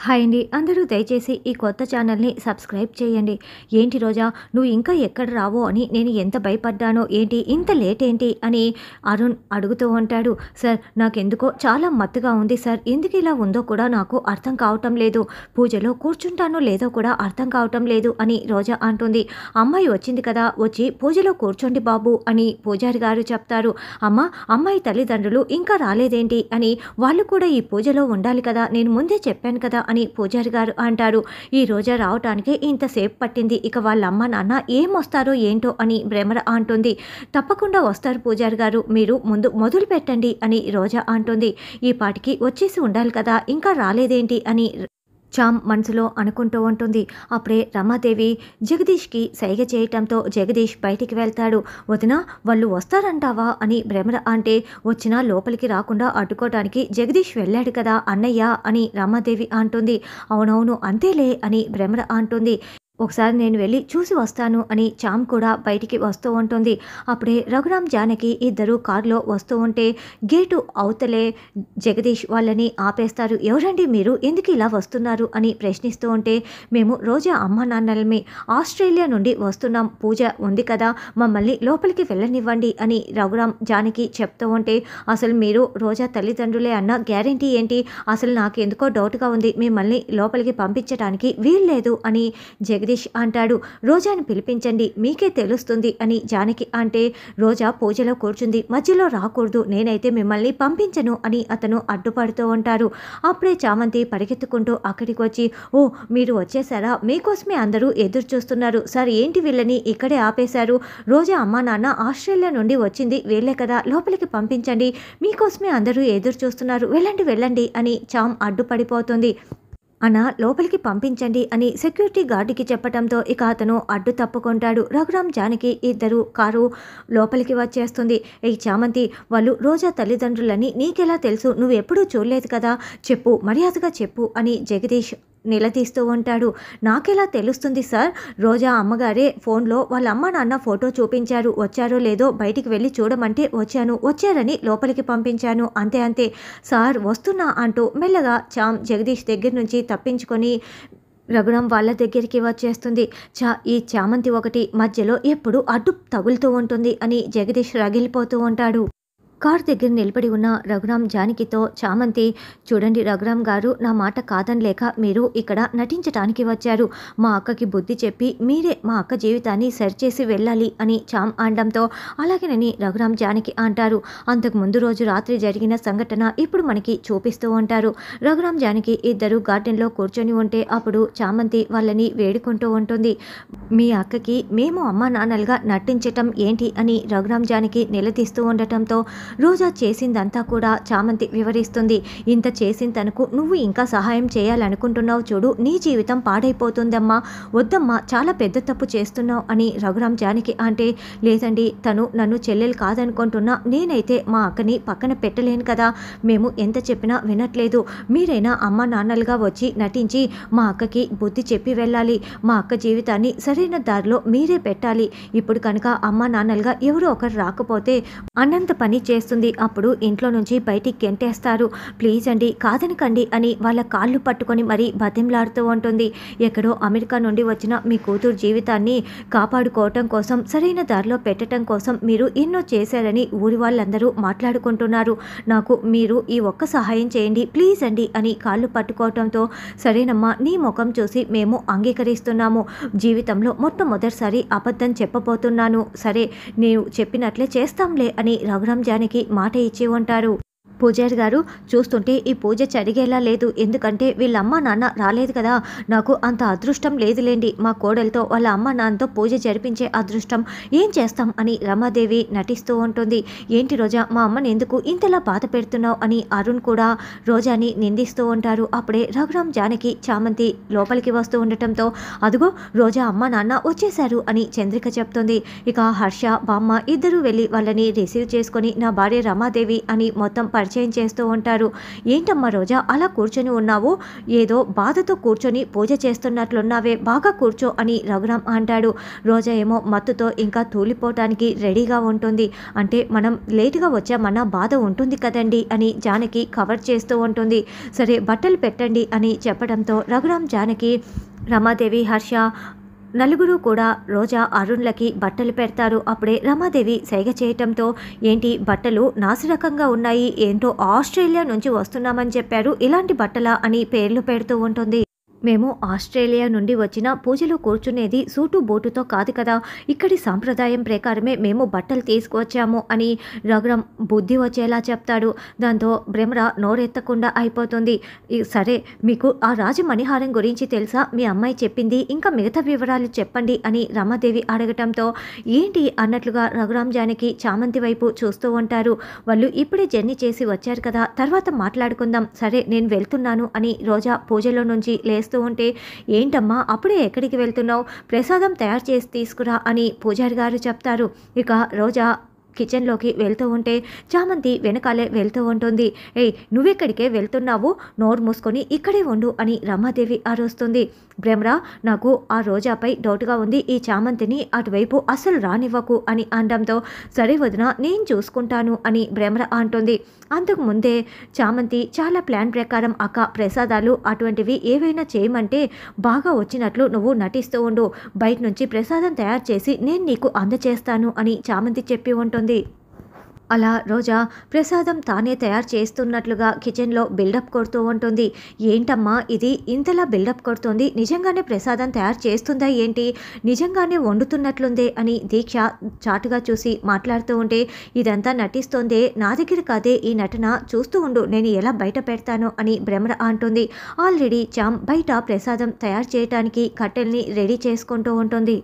Hi అండి. అందరూ దయచేసి ఈ కొత్త ఛానల్‌ని సబ్స్క్రైబ్ చేయండి. ఏంటి రోజా నువ్వు ఇంకా ఎక్కడ రావో అని నేను ఎంత భయపడ్డానో ఏంటి ఇంత లేట్ ఏంటి అని అరుణ్ అడుగుతూ ఉంటాడు. సార్ నాకెందుకో చాలా మత్తుగా ఉంది సార్. ఎందుకు ఇలా ఉందో కూడా నాకు అర్థం కావటం లేదు. పూజలో కూర్చుంటానో లేదో కూడా అర్థం కావటం లేదు అని రోజా అంటుంది. అమ్మాయి వచ్చింది కదా వచ్చి పూజలో కూర్చోండి బాబు అని పూజారి గారు చెప్తారు. అమ్మాయి తల్లిదండ్రులు ఇంకా రాలేదేంటి అని వాళ్ళు కూడా ఈ పూజలో ఉండాలి కదా నేను ముందే చెప్పాను కదా అని పూజారి గారు అంటారు. ఈ రోజా రావటానికే ఇంతసేపు పట్టింది. ఇక వాళ్ళ అమ్మ నాన్న ఏమొస్తారో ఏంటో అని భ్రమర అంటుంది. తప్పకుండా వస్తారు పూజారి గారు, మీరు ముందు మొదలు పెట్టండి అని రోజా అంటుంది. ఈ పాటికి వచ్చేసి ఉండాలి కదా ఇంకా రాలేదేంటి అని చామ్ మనసులో అనుకుంటూ ఉంటుంది. అప్పుడే రమాదేవి జగదీష్కి సైగ చేయటంతో జగదీష్ బయటికి వెళ్తాడు. వదినా వాళ్ళు వస్తారంటావా అని భ్రమర అంటే వచ్చినా లోపలికి రాకుండా అడ్డుకోవటానికి జగదీష్ వెళ్ళాడు కదా అన్నయ్య అని రమాదేవి అంటుంది. అవునవును అంతేలే అని భ్రమర అంటుంది. ఒకసారి నేను వెళ్ళి చూసి వస్తాను అని చామ్ కూడా బయటికి వస్తూ ఉంటుంది. అప్పుడే రఘురామ్ జానకి ఇద్దరు కారులో వస్తూ ఉంటే గేటు అవతలే జగదీష్ వాళ్ళని ఆపేస్తారు. ఎవరండి మీరు, ఎందుకు ఇలా వస్తున్నారు అని ప్రశ్నిస్తూ ఉంటే మేము రోజా అమ్మ నాన్నలమే ఆస్ట్రేలియా నుండి వస్తున్నాం, పూజ ఉంది కదా మమ్మల్ని లోపలికి వెళ్ళనివ్వండి అని రఘురామ్ జానకి చెప్తూ ఉంటే అసలు మీరు రోజా తల్లిదండ్రులే అన్న గ్యారెంటీ ఏంటి, అసలు నాకు ఎందుకో డౌట్గా ఉంది, మిమ్మల్ని లోపలికి పంపించడానికి వీల్లేదు అని జగదీష్ అంటాడు. రోజాని పిలిపించండి మీకే తెలుస్తుంది అని జానకి అంటే రోజా పూజలో కూర్చుంది, మధ్యలో రాకూడదు, నేనైతే మిమ్మల్ని పంపించను అని అతను అడ్డుపడుతూ ఉంటారు. అప్పుడే చామంతి పరిగెత్తుకుంటూ అక్కడికి వచ్చి ఓ మీరు వచ్చేసారా, మీకోసమే అందరూ ఎదురు చూస్తున్నారు సార్, ఏంటి వీళ్ళని ఇక్కడే ఆపేశారు, రోజా అమ్మా నాన్న ఆస్ట్రేలియా నుండి వచ్చింది వీళ్ళే కదా లోపలికి పంపించండి, మీకోసమే అందరూ ఎదురు చూస్తున్నారు, వెళ్ళండి వెళ్ళండి అని చామ్ అడ్డుపడిపోతుంది. అన్న లోపలికి పంపించండి అని సెక్యూరిటీ గార్డుకి చెప్పడంతో ఇక అతను అడ్డు తప్పుకుంటాడు. రఘురామ్ జానకి ఇద్దరు కారు లోపలికి వచ్చేస్తుంది. ఈ చామంతి వాళ్ళు రోజా తల్లిదండ్రులని నీకెలా తెలుసు, నువ్వు ఎప్పుడూ చూడలేదు కదా, చెప్పు మర్యాదగా చెప్పు అని జగదీష్ నిలదీస్తూ ఉంటాడు. నాకెలా తెలుస్తుంది సార్, రోజా అమ్మగారే ఫోన్లో వాళ్ళ అమ్మ నాన్న ఫోటో చూపించారు, వచ్చారో లేదో బయటికి వెళ్ళి చూడమంటే వచ్చాను, వచ్చారని లోపలికి పంపించాను, అంతే అంతే సార్ వస్తున్నా అంటూ మెల్లగా చామ్ జగదీష్ దగ్గర నుంచి తప్పించుకొని రఘురామ్ వాళ్ళ దగ్గరికి వచ్చేస్తుంది. ఈ చామంతి ఒకటి మధ్యలో ఎప్పుడు అడ్డు తగులుతూ ఉంటుంది అని జగదీష్ రగిలిపోతూ ఉంటాడు. కార్ దగ్గర నిలబడి ఉన్న రఘురామ్ జానకితో చామంతి చూడండి రఘురామ్ గారు, నా మాట కాదనలేక మీరు ఇక్కడ నటించటానికి వచ్చారు, మా అక్కకి బుద్ధి చెప్పి మీరే మా అక్క జీవితాన్ని సరిచేసి వెళ్ళాలి అని చామ్ అనడంతో అలాగేనని రఘురామ్ జానకి అంటారు. అంతకు ముందు రోజు రాత్రి జరిగిన సంఘటన ఇప్పుడు మనకి చూపిస్తూ ఉంటారు. రఘురామ్ జానకి ఇద్దరు గార్డెన్లో కూర్చొని ఉంటే అప్పుడు చామంతి వాళ్ళని వేడుకుంటూ ఉంటుంది. మీ అక్కకి మేము అమ్మా నాన్నలుగా నటించటం ఏంటి అని రఘురామ్ జానకి నిలదీస్తూ ఉండటంతో రోజా చేసిందంతా కూడా చామంతి వివరిస్తుంది. ఇంత చేసిన తనకు నువ్వు ఇంకా సహాయం చేయాలనుకుంటున్నావు చూడు, నీ జీవితం పాడైపోతుందమ్మా, వద్దమ్మా చాలా పెద్ద తప్పు చేస్తున్నావు అని రఘురామ్ జానకి అంటే లేదండి తను నన్ను చెల్లెలు కాదనుకుంటున్నా, నేనైతే మా అక్కని పక్కన పెట్టలేను కదా, మేము ఎంత చెప్పినా వినట్లేదు, మీరైనా అమ్మ నాన్నలుగా వచ్చి నటించి మా అక్కకి బుద్ధి చెప్పి వెళ్ళాలి, మా అక్క జీవితాన్ని సరైన దారిలో మీరే పెట్టాలి, ఇప్పుడు కనుక అమ్మ నాన్నలుగా ఎవరో ఒకరు రాకపోతే అన్నంత పని చేస్తుంది, అప్పుడు ఇంట్లో నుంచి బయటికి గెంటేస్తారు, ప్లీజ్ అండి కాదనకండి అని వాళ్ళ కాళ్ళు పట్టుకొని మరీ బతిమలాడుతూ ఉంటుంది. ఎక్కడో అమెరికా నుండి వచ్చిన మీ కూతురు జీవితాన్ని కాపాడుకోవటం కోసం సరైన దారిలో పెట్టడం కోసం మీరు ఎన్నో చేశారని ఊరి వాళ్ళందరూ మాట్లాడుకుంటున్నారు, నాకు మీరు ఈ ఒక్క సహాయం చేయండి ప్లీజ్ అండి అని కాళ్ళు పట్టుకోవటంతో సరేనమ్మా నీ ముఖం చూసి మేము అంగీకరిస్తున్నాము, జీవితంలో మొట్టమొదటిసారి అబద్ధం చెప్పబోతున్నాను, సరే నేను చెప్పినట్లే చేస్తాంలే అని రఘురామ్ జానకి మాట ఇచ్చి ఉంటారు. పూజారి గారు చూస్తుంటే ఈ పూజ జరిగేలా లేదు, ఎందుకంటే వీళ్ళ అమ్మ నాన్న రాలేదు కదా, నాకు అంత అదృష్టం లేదులేండి, మా కోడలతో వాళ్ళ అమ్మ నాన్నతో పూజ జరిపించే అదృష్టం ఏం చేస్తాం అని రమాదేవి నటిస్తూ ఉంటుంది. ఏంటి రోజా మా అమ్మని ఎందుకు ఇంతలా బాధ పెడుతున్నావు అని అరుణ్ కూడా రోజాని నిందిస్తూ ఉంటారు. అప్పుడే రఘురామ్ జానకి చామంతి లోపలికి వస్తూ ఉండటంతో అదుగో రోజా అమ్మ నాన్న వచ్చేశారు అని చంద్రిక చెప్తుంది. ఇక హర్ష బామ్మ ఇద్దరు వెళ్ళి వాళ్ళని రిసీవ్ చేసుకొని నా భార్య రమాదేవి అని మొత్తం పరిచయం చేస్తూ ఉంటారు. ఏంటమ్మా రోజా అలా కూర్చొని ఉన్నావు, ఏదో బాధతో కూర్చొని పూజ చేస్తున్నట్లున్నావే, బాగా కూర్చో అని రఘురామ్ అంటాడు. రోజా ఏమో మత్తుతో ఇంకా తూలిపోవటానికి రెడీగా ఉంటుంది. అంటే మనం లేటుగా వచ్చామన్న బాధ ఉంటుంది కదండి అని జానకి కవర్ చేస్తూ ఉంటుంది. సరే బట్టలు పెట్టండి అని చెప్పడంతో రఘురామ్, జానకి, రమాదేవి, హర్ష నలుగురు కూడా రోజా, అరుణ్లకి బట్టలు పెడతారు. అప్పుడే రమాదేవి సైగ చేయటంతో ఏంటి బట్టలు నాసిరకంగా ఉన్నాయి, ఏంటో ఆస్ట్రేలియా నుంచి వస్తున్నామని చెప్పారు, ఇలాంటి బట్టలా అని పేర్లు పెడుతూ ఉంటుంది. మేము ఆస్ట్రేలియా నుండి వచ్చిన పూజలో కూర్చునేది సూటు బూటుతో కాదు కదా, ఇక్కడి సాంప్రదాయం ప్రకారమే మేము బట్టలు తీసుకువచ్చాము అని రఘురామ్ బుద్ధి వచ్చేలా చెప్తాడు. దాంతో భ్రమర నోరెత్తకుండా అయిపోతుంది. సరే మీకు ఆ రాజమణిహారం గురించి తెలుసా, మీ అమ్మాయి చెప్పింది, ఇంకా మిగతా వివరాలు చెప్పండి అని రమాదేవి అడగటంతో ఏంటి అన్నట్లుగా రఘురామ్, జానకి చామంతి వైపు చూస్తూ ఉంటారు. వాళ్ళు ఇప్పుడే జర్నీ చేసి వచ్చారు కదా, తర్వాత మాట్లాడుకుందాం, సరే నేను వెళ్తున్నాను అని రోజా పూజలో నుంచి లేస్తూ ఉంటే ఏంటమ్మా అప్పుడే ఎక్కడికి వెళ్తున్నావు, ప్రసాదం తయారు చేసి తీసుకురా అని పూజారి గారు చెప్తారు. ఇక రోజా కిచెన్లోకి వెళ్తూ ఉంటే చామంతి వెనకాలే వెళ్తూ ఉంటుంది. ఏయ్ నువ్వెక్కడికే వెళ్తున్నావు, నోరు మూసుకొని ఇక్కడే ఉండు అని రమాదేవి అరుస్తుంది. భ్రమరా నాకు ఆ రోజాపై డౌట్గా ఉంది, ఈ చామంతిని అటువైపు అస్సలు రానివ్వకు అని అనడంతో సరే వదిన నేను చూసుకుంటాను అని భ్రమర అంటుంది. అంతకు ముందే చామంతి చాలా ప్లాన్ ప్రకారం అక్క ప్రసాదాలు అటువంటివి ఏవైనా చేయమంటే బాగా వచ్చినట్లు నువ్వు నటిస్తూ ఉండు, బయట నుంచి ప్రసాదం తయారు చేసి నేను నీకు అందచేస్తాను అని చామంతి చెప్పి ఉంటుంది. అలా రోజా ప్రసాదం తానే తయారు చేస్తున్నట్లుగా కిచెన్లో బిల్డప్ కొడుతూ ఉంటుంది. ఏంటమ్మా ఇది ఇంతలా బిల్డప్ కొడుతుంది, నిజంగానే ప్రసాదం తయారు చేస్తుందా ఏంటి, నిజంగానే వండుతున్నట్లుందే అని దీక్ష చాటుగా చూసి మాట్లాడుతూ ఉంటే ఇదంతా నటిస్తోందే, నా దగ్గర కాదే ఈ నటన, చూస్తూ ఉండు నేను ఎలా బయట పెడతాను అని భ్రమర అంటుంది. ఆల్రెడీ చామ్ బయట ప్రసాదం తయారు చేయడానికి కట్టెల్ని రెడీ చేసుకుంటూ ఉంటుంది.